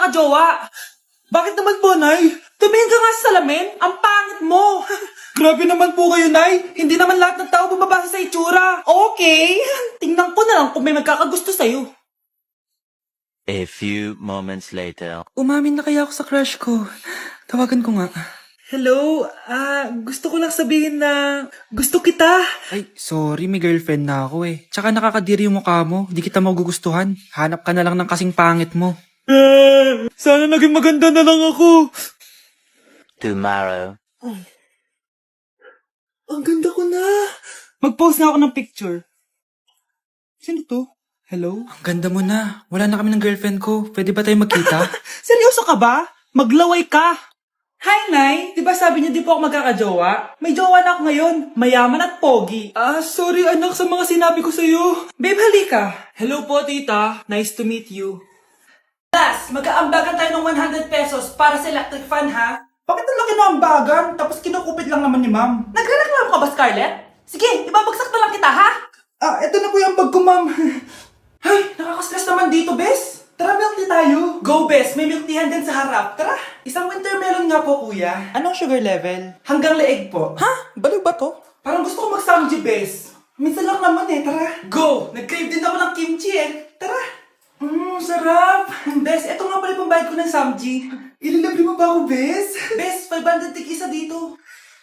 magkakajowa. Bakit naman po, Nay? Tumingin ka nga sa salamin. Ang pangit mo. Grabe naman po kayo, Nay. Hindi naman lahat ng tao bumabasa sa itsura. Okay. Tingnan ko na lang kung may magkakagusto sa'yo. A few moments later. Umamin na kaya ako sa crush ko. Tawagan ko nga. Hello, gusto ko lang sabihin na gusto kita. Ay, sorry, may girlfriend na ako eh. Tsaka nakakadiri yung mukha mo, di kita magugustuhan. Hanap ka na lang ng kasing pangit mo. Sana naging maganda na lang ako. Tomorrow. Ang ganda ko na. Mag-post na ako ng picture. Sino to? Hello? Ang ganda mo na. Wala na kami ng girlfriend ko. Pwede ba tayo magkita? Seryoso ka ba? Maglaway ka. Hi, Nay! Di ba sabi niyo di po ako magkakajowa? May jowa na ako ngayon. Mayaman at pogi. Sorry anak sa mga sinabi ko sa'yo. Babe, halika. Hello po, tita. Nice to meet you. Last, mag-aambagan tayo ng 100 pesos para sa electric fan, ha? Bakit ang laki ng ambagan? Tapos kinukupit lang naman ni ma'am. Nagre-reklamo ka ba, Scarlett? Sige, ibabagsak na lang kita, ha? Eto na po yung bag ko, ma'am. Ay, nakaka-stress naman dito, bes. Tara, milk tea tayo. Go, bes. May milk tea din sa harap. Tara. Isang winter melon nga po, kuya. Anong sugar level? Hanggang leeg po. Ha? Baliw ba to? Parang gusto ko mag-samji, bes. Minsan lang naman eh. Tara. Go! Nag-crave din ako ng kimchi eh. Tara. Sarap. Bes, eto nga pala yung pambayad ko ng samji. Ililibre mo ba ako, bes? Bes, 500 tik isa dito.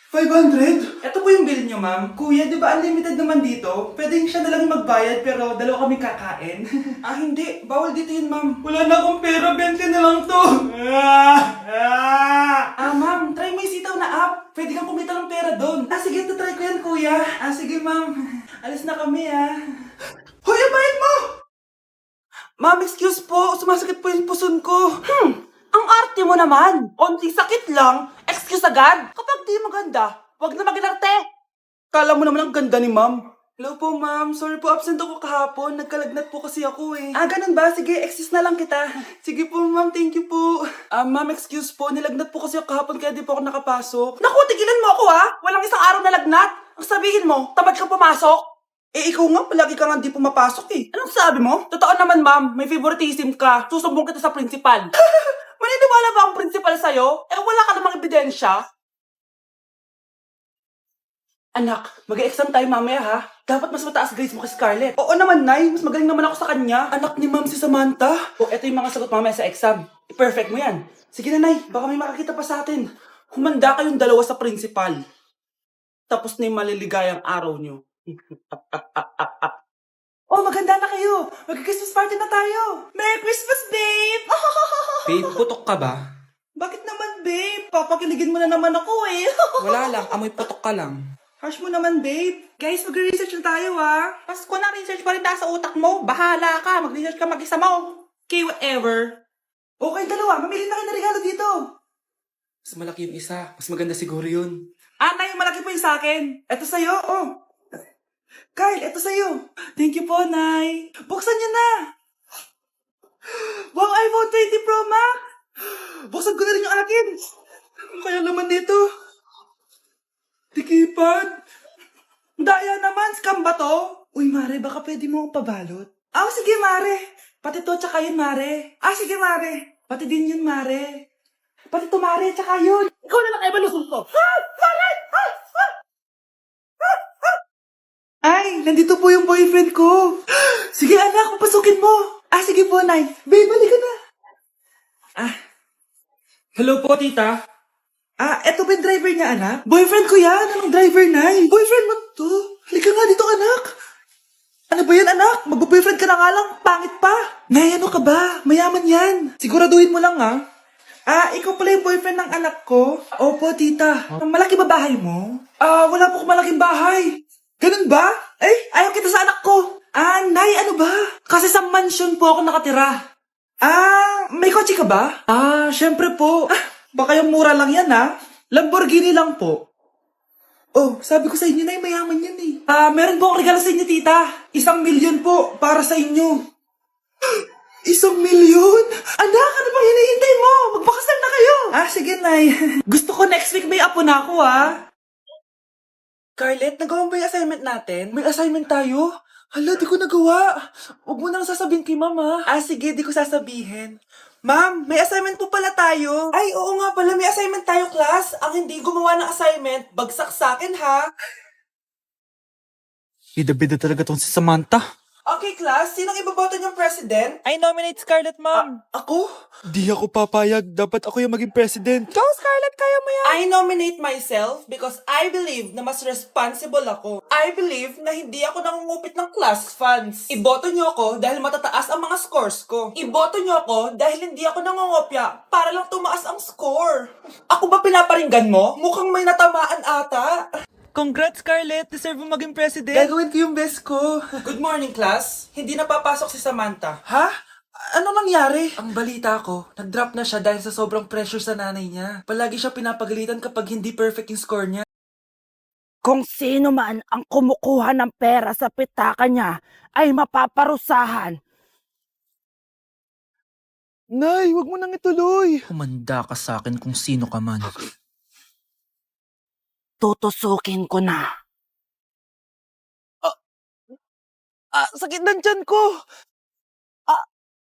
500? Ito po yung bill nyo, ma'am. Kuya, di ba unlimited naman dito? Pwede siya na lang magbayad pero dalawa kami kakain. Hindi. Bawal dito yun, ma'am. Wala na akong pera. 20 na lang to. Ma'am. Try mo yung sitaw na app. Pwede kang kumita ng pera doon. Sige. Try ko yan, kuya. Sige, ma'am. Alis na kami, Hoy, abayin mo! Ma'am, excuse po. Sumasakit po yung puson ko. Ang arte mo naman. Onting sakit lang. Excuse agad. Kapag di maganda, wag na mag-inarte. Kala mo naman ang ganda ni ma'am. Hello po, ma'am. Sorry po, absent ako kahapon. Nagkalagnat po kasi ako eh. Ganun ba? Sige, excuse na lang kita. Sige po, ma'am. Thank you po. Ma'am, excuse po. Nilagnat po kasi ako kahapon kaya di po ako nakapasok. Naku, tigilan mo ako Walang isang araw na lagnat. Ang sabihin mo, tamad ka pumasok. Ikaw nga, palagi ka nga di pumapasok eh. Anong sabi mo? Totoo naman, ma'am. May favoritism ka. Susumbong kita sa principal. Maniniwala ba ang principal sa'yo? Wala ka namang ebidensya. Anak, mag-e-exam tayo mamaya ha. Dapat mas mataas grades mo kay Scarlett. Oo naman, Nay. Mas magaling naman ako sa kanya. Anak ni ma'am si Samantha. Eto yung mga sagot mamaya sa exam. I-perfect mo yan. Sige na, Nay. Baka may makakita pa sa atin. Humanda kayong dalawa sa principal. Tapos na yung maliligayang araw nyo. Maganda na kayo. Mag-Christmas party na tayo. Merry Christmas, babe! Babe, putok ka ba? Bakit naman, babe? Papakiligin mo na naman ako eh. Wala lang, amoy putok ka lang. Harsh mo naman, babe. Guys, mag-research na tayo, Pasko na, research pa rin nasa utak mo. Bahala ka. Mag-research ka mag-isa mo. Okay, whatever. Okay, dalawa. Mamili na kayo ng regalo dito. Mas malaki yung isa. Mas maganda siguro yun. Nay, malaki po yung sa akin. Ito sa'yo, Kyle, ito sa'yo. Thank you po, Nay. Buksan niyo na. Wow, iPhone 20 Pro Max. Buksan ko na rin yung akin. Kaya naman dito. Tikipad. Daya naman, scam ba to? Uy, Mare, baka pwede mo akong pabalot. Sige, Mare. Pati to, tsaka yun, Mare. Sige, Mare. Pati din yun, Mare. Pati to, Mare, tsaka yun. Ikaw na lang kayo malusong ko. Mare! Ay, nandito po yung boyfriend ko. Sige, anak, papasukin mo. Sige po, Nay. Babe, balik ka na. Hello po, tita. Eto ba yung driver niya, anak? Boyfriend ko yan. Anong driver, Nay? Boyfriend mo to? Halika nga dito, anak. Ano ba yan, anak? Magbo-boyfriend ka na nga lang. Pangit pa. Nay, ano ka ba? Mayaman yan. Siguraduhin mo lang, ikaw pala yung boyfriend ng anak ko? Opo, tita. Malaki ba bahay mo? Wala po akong malaking bahay. Ganun ba? Ayaw kita sa anak ko. Nay, ano ba? Kasi sa mansion po ako nakatira. May kotse ka ba? Syempre po. Baka yung mura lang yan, Lamborghini lang po. Sabi ko sa inyo, Nay, mayaman yan eh. Meron po akong regalo sa inyo, tita. 1,000,000 po para sa inyo. 1,000,000? Anak, ano bang hinihintay mo? Magpakasal na kayo. Sige, Nay. Gusto ko next week may apo na ako, Scarlett, nagawa mo ba yung assignment natin? May assignment tayo? Hala, di ko nagawa. Huwag mo nang sasabihin kay mama. Ah, sige, di ko sasabihin. Ma'am, may assignment po pala tayo. Ay, oo nga pala, may assignment tayo, class. Ang hindi gumawa ng assignment, bagsak sa akin, ha? Bida-bida talaga tong si Samantha. Okay, class, sinong iboboto niyong president? I nominate Scarlett, ma'am. Ako? Di ako papayag. Dapat ako yung maging president. Go, Scarlett, kaya mo yan. I nominate myself because I believe na mas responsible ako. I believe na hindi ako nangungupit ng class funds. Iboto niyo ako dahil matataas ang mga scores ko. Iboto niyo ako dahil hindi ako nangungopya para lang tumaas ang score. Ako ba pinaparinggan mo? Mukhang may natamaan ata. Congrats, Scarlett. Deserve mo maging president. Gagawin ko yung best ko. Good morning, class. Hindi na papasok si Samantha. Ha? Ano nangyari? Ang balita ko, nag-drop na siya dahil sa sobrang pressure sa nanay niya. Palagi siya pinapagalitan kapag hindi perfect yung score niya. Kung sino man ang kumukuha ng pera sa pitaka niya ay mapaparusahan. Nay, wag mo nang ituloy. Humanda ka sa akin kung sino ka man. Tutusukin ko na. Sakit ng tiyan ko!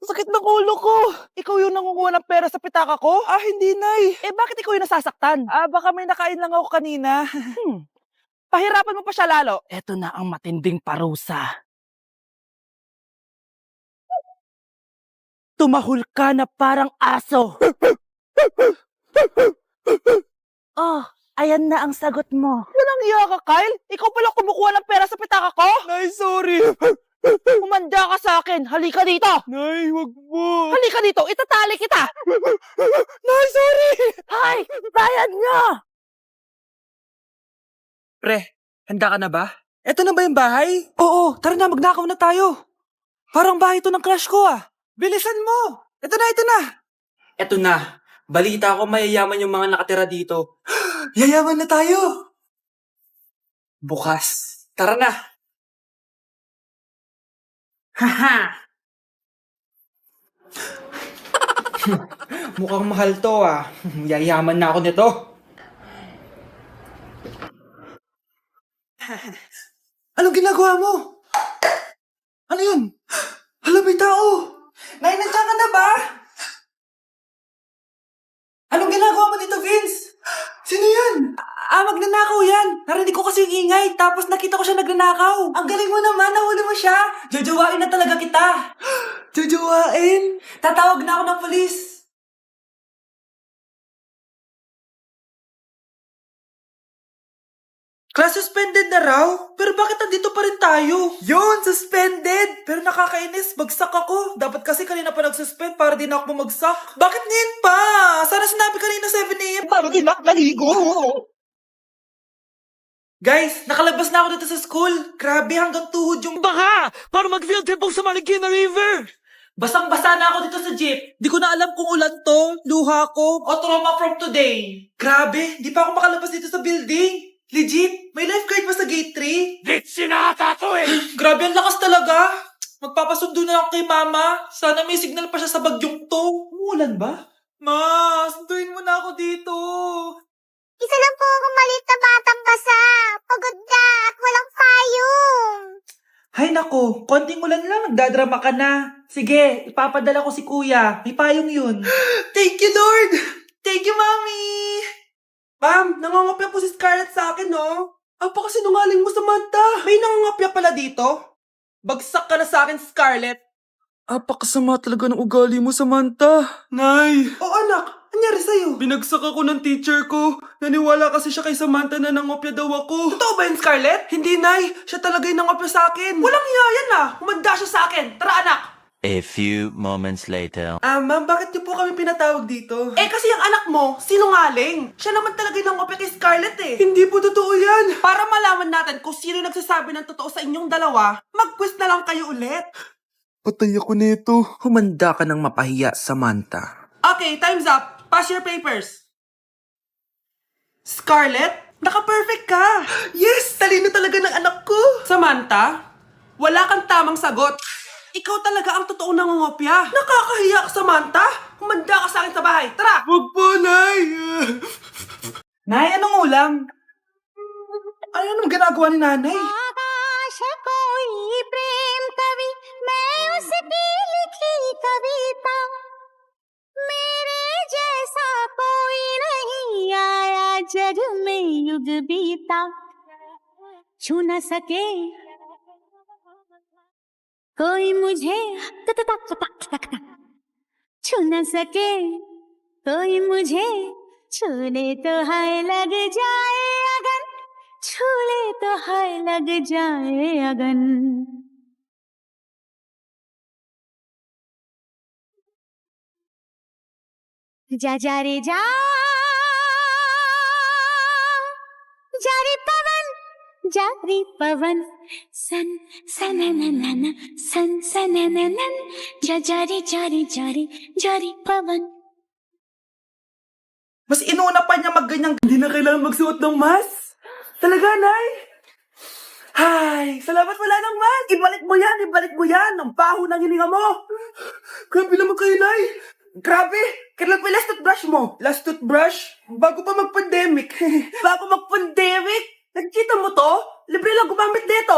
Sakit ng ulo ko! Ikaw yung nangunguha ng pera sa pitaka ko? Hindi, Nay. Bakit ikaw yung nasasaktan? Baka may nakain lang ako kanina. Pahirapan mo pa siya lalo. Ito na ang matinding parusa. Tumahol ka na parang aso. Oh, ayan na ang sagot mo. Walang iya ka, Kyle? Ikaw pala kumukuha ng pera sa pitaka ko? Nay, sorry. Humanda ka sa akin. Halika dito. Nay, wag mo. Halika dito. Itatali kita. Nay, sorry! Hay! Bayad niyo! Pre, handa ka na ba? Eto na ba yung bahay? Oo, tara na, magnakaw na tayo. Parang bahay to ng crush ko Bilisan mo! Eto na, eto na! Eto na. Balita ko mayayaman yung mga nakatira dito. Yayaman na tayo! Bukas. Tara na! Haha! Mukhang mahal to Yayaman na ako nito. Anong ginagawa mo? Ano yun? Hala, may tao! Nay, nandiyan ka na ba? Anong ginagawa mo dito, Vince? Sino yan? Magnanakaw yan. Narinig ko kasi yung ingay, tapos nakita ko siya nagnanakaw. Ang galing mo naman, nahuli mo siya. Jojowain na talaga kita. Jojowain? Tatawag na ako ng polis. Class suspended na raw? Pero bakit nandito pa rin tayo? Yun, suspended! Pero nakakainis, bagsak ako. Dapat kasi kanina pa nag-suspend para di na ako bumagsak. Bakit ngayon pa? Sana sinabi kanina 7 a.m. Para di na ako naligo. Guys, nakalabas na ako dito sa school. Grabe, hanggang tuhod yung Baka! Para mag-field trip sa Marikina River! basang-basa na ako dito sa jeep. Di ko na alam kung ulan to, luha ko, o trauma from today. Grabe, di pa ako makalabas dito sa building. Legit, may lifeguard ba sa gate 3? Ditsi na ata to Grabe, ang lakas talaga. Magpapasundo na ako kay mama. Sana may signal pa siya sa bagyong to. Umuulan ba? Ma, sunduin mo na ako dito. Isa lang po akong maliit na batang basa. Pagod na at walang payong. Hay nako, konting ulan lang, nagdadrama ka na. Sige, ipapadala ko si kuya. May payong yun. Thank you, Lord! Thank you, Mommy! Ma'am, nangangopya po si Scarlett sa akin, no? Apakasinungaling mo, Samantha. May nangangopya pala dito? Bagsak ka na sa akin, Scarlett. Apakasama talaga ng ugali mo, Samantha. Nay! Oh, anak, anyari sa'yo? Binagsak ako ng teacher ko. Naniwala kasi siya kay Samantha na nangopya daw ako. Totoo ba yun, Scarlett? Hindi, Nay. Siya talaga yung nangopya sa akin. Walang iya yan, Humanda siya sa akin. Tara, anak. A few moments later. Ma'am, bakit niyo po kami pinatawag dito? Kasi ang anak mo, sinungaling. Siya naman talaga yung nangopya kay Scarlett Hindi po totoo yan. Para malaman natin kung sino nagsasabi ng totoo sa inyong dalawa, mag-quiz na lang kayo ulit. Patay ako nito. Humanda ka ng mapahiya, Samantha. Okay, time's up. Pass your papers. Scarlett, naka-perfect ka. Yes, talino talaga ng anak ko. Samantha, wala kang tamang sagot. Ikaw talaga ang totoong nangungopya. Nakakahiya ka, Samantha. Humanda ka sa akin sa bahay. Tara! Wag po, Nay! Nay, anong ulam? Ano ginagawa ni nanay? आकाश कोई प्रेम जग में युग बीता छू न सके कोई मुझे छू न सके कोई मुझे छूले तो हाय लग जाए अगन छूले तो हाय लग जाए अगन जा रे जा रे पवन सन सनननन सन सनननन जा रे पवन. Mas inuna pa niya magganyang hindi na kailangan magsuot ng mask. Talaga, Nay? Hay, salamat wala ng mask. Ibalik mo yan. Ang baho ng hininga mo. Grabe naman kayo, Nay. Grabe. Kailan pa yung last toothbrush mo? Last toothbrush? Bago pa mag-pandemic. Bago mag-pandemic? Nakikita mo to? Libre lang gumamit dito.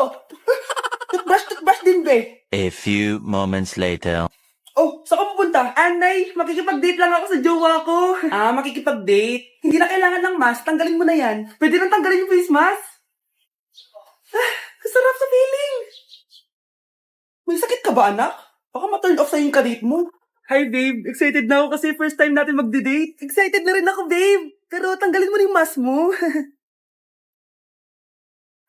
Toothbrush din, be. A few moments later. Oh, saan ka pupunta? Anay, makikipag-date lang ako sa jowa ko. Makikipag-date? Hindi na kailangan ng mask, tanggalin mo na yan. Pwede nang tanggalin yung face mask. Sarap sa feeling. May sakit ka ba, anak? Baka ma-turn off sa'yo yung kadate mo. Hi, babe. Excited na ako kasi first time natin magde-date. Excited na rin ako, babe. Pero tanggalin mo na yung mask mo.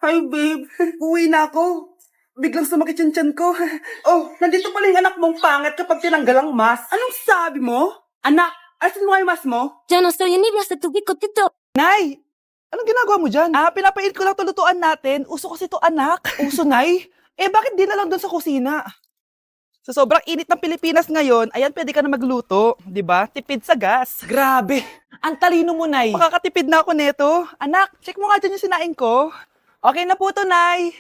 Hi, babe. Uwi na ako. Biglang sumakit yung tiyan ko. Oh, nandito pala yung anak mong pangit kapag tinanggal ang mask. Anong sabi mo? Anak, asin mo nga yung mask mo? Ya no estoy en Libia hasta tu pico tito. Nay! Anong ginagawa mo dyan? Pinapait ko lang tulutuan natin. Uso kasi to, anak. Uso, Nay? Bakit di na lang doon sa kusina? Sa sobrang init ng Pilipinas ngayon, ayan, pwede ka na magluto. Di ba? Tipid sa gas. Grabe! Ang talino mo, Nay. Makakatipid na ako neto. Anak, check mo nga dyan yung sinaing ko. Okay na po to, Nay.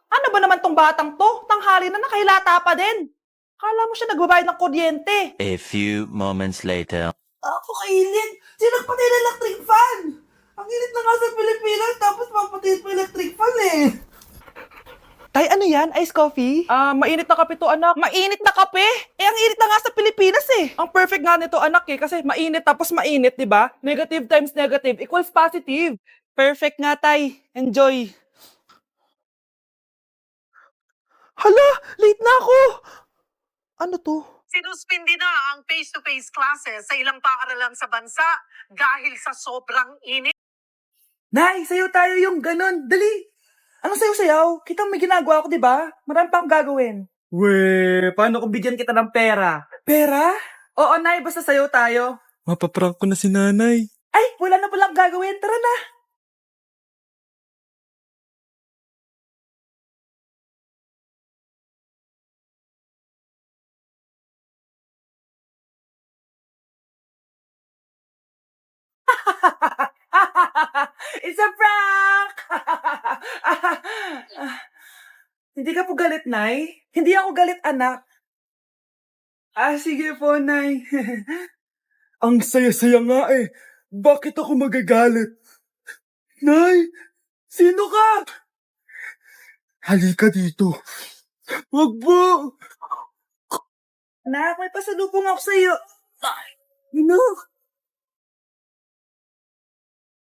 Ano ba naman tong batang to? Tanghali na nakahilata pa din. Kala mo siya nagbabayad ng kuryente. A few moments later. Ako kainit. Sino patay ng electric fan? Ang init na nga sa Pilipinas, tapos mapatay pa electric fan eh. Tay, ano yan? Ice coffee? Mainit na kape to, anak. Mainit na kape? Ang init na nga sa Pilipinas eh. Ang perfect nga nito, anak eh, kasi mainit tapos mainit, di ba? Negative times negative equals positive. Perfect nga, Tay. Enjoy. Hala, late na ako. Ano to? Sinuspindi na ang face-to-face classes sa ilang paaralan sa bansa dahil sa sobrang init. Nay, sayo tayo yung ganon. Dali. Anong sayo-sayaw? Kita may ginagawa ko, di ba? Marami pa akong gagawin. Weh, paano kung bigyan kita ng pera? Pera? Oo, Nay, basta sayo tayo. Mapaprank ko na si nanay. Ay, wala na palang gagawin. Tara na. It's a prank! Hindi ka po galit, Nay? Hindi ako galit, anak. Sige po, Nay. Ang saya-saya nga eh. Bakit ako magagalit? Nay, sino ka? Halika dito. Wag po. Anak, may pasalubong ako sa'yo. Ano?